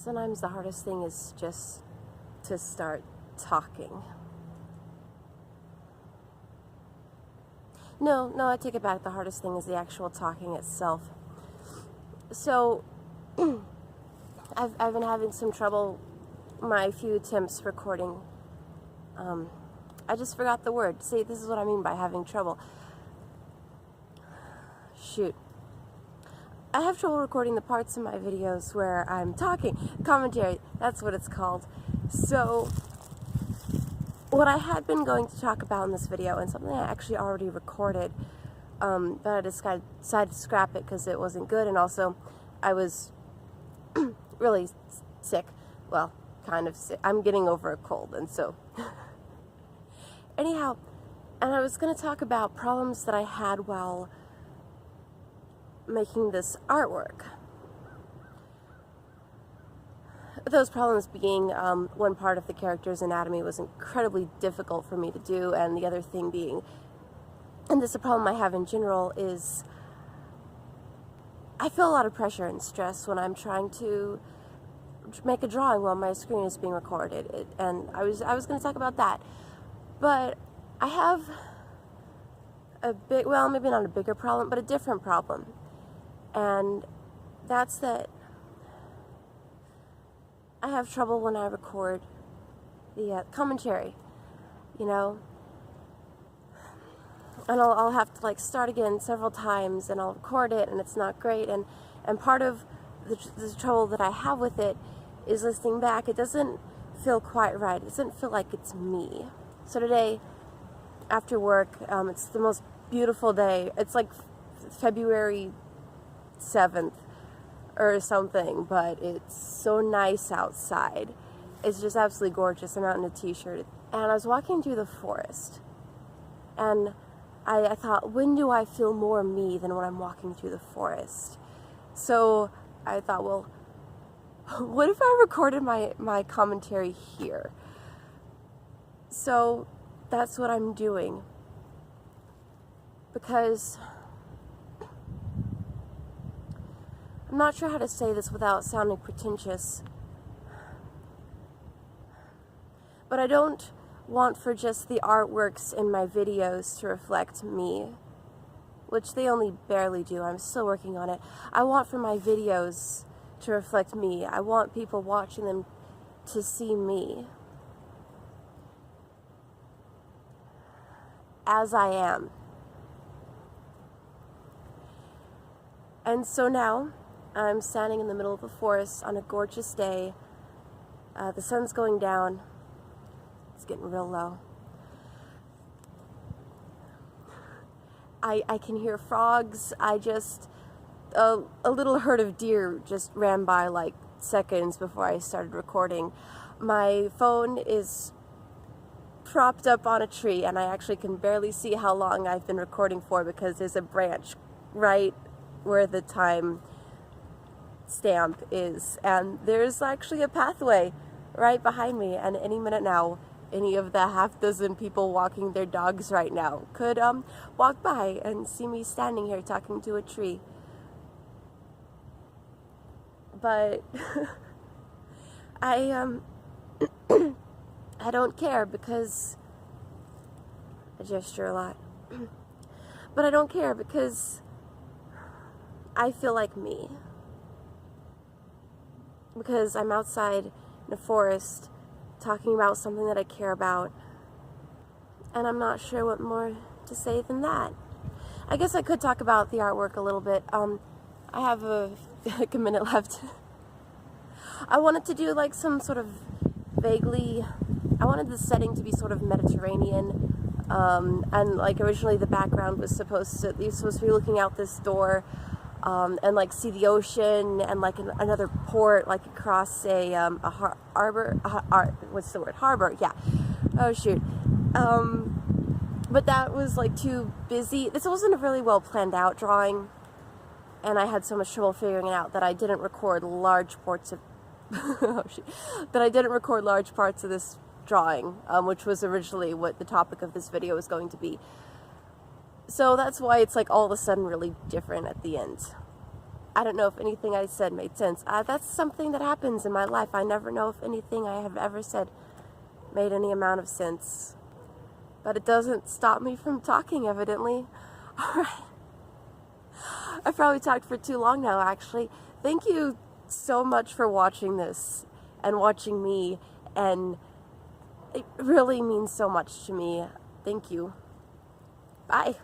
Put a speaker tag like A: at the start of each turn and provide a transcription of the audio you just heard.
A: Sometimes the hardest thing is just to start talking. No, I take it back. The hardest thing is the actual talking itself. So, I've been having some trouble my few attempts recording. I just forgot the word. See, this is what I mean by having trouble. Shoot. I have trouble recording the parts of my videos where I'm talking. Commentary, that's what it's called. So, what I had been going to talk about in this video, and something I actually already recorded, but I decided to scrap it because it wasn't good, and also I was really sick. Well, kind of sick. I'm getting over a cold, and so... Anyhow, and I was going to talk about problems that I had while making this artwork. Those problems being one part of the character's anatomy was incredibly difficult for me to do, and the other thing being, and this is a problem I have in general, is I feel a lot of pressure and stress when I'm trying to make a drawing while my screen is being recorded. And I was going to talk about that. But I have a big, well, maybe not a bigger problem, but a different problem. And that's that I have trouble when I record the commentary, you know. And I'll have to like start again several times, and I'll record it, and it's not great. And part of the trouble that I have with it is listening back. It doesn't feel quite right. It doesn't feel like it's me. So today, after work, it's the most beautiful day. It's like February 7th or something, but it's so nice outside. It's just absolutely gorgeous. I'm out in a t-shirt, and I was walking through the forest, and I thought, when do I feel more me than when I'm walking through the forest? So I thought, well, what if I recorded my commentary here? So that's what I'm doing, because I'm not sure how to say this without sounding pretentious, but I don't want for just the artworks in my videos to reflect me, which they only barely do. I'm still working on it. I want for my videos to reflect me. I want people watching them to see me as I am. And so now I'm standing in the middle of the forest on a gorgeous day. The sun's going down. It's getting real low. I can hear frogs. A little herd of deer just ran by like seconds before I started recording. My phone is propped up on a tree, and I actually can barely see how long I've been recording for, because there's a branch right where the time stamp is, and there's actually a pathway right behind me, and any minute now, any of the half-dozen people walking their dogs right now could walk by and see me standing here talking to a tree. But I don't care, because I gesture a lot. But I don't care because I feel like me. Because I'm outside in a forest talking about something that I care about, and I'm not sure what more to say than that. I guess I could talk about the artwork a little bit. I have like a minute left. I wanted to do like some sort of I wanted the setting to be sort of Mediterranean, and like originally the background was supposed to be looking out this door, and like see the ocean and like another port, like across a harbor. What's the word? Harbor. Yeah. Oh shoot. But that was like too busy. This wasn't a really well planned out drawing, and I had so much trouble figuring it out that I didn't record large parts of this drawing, which was originally what the topic of this video was going to be. So that's why it's like all of a sudden really different at the end. I don't know if anything I said made sense. That's something that happens in my life. I never know if anything I have ever said made any amount of sense. But it doesn't stop me from talking, evidently. Alright. I've probably talked for too long now, actually. Thank you so much for watching this and watching me, and it really means so much to me. Thank you. Bye.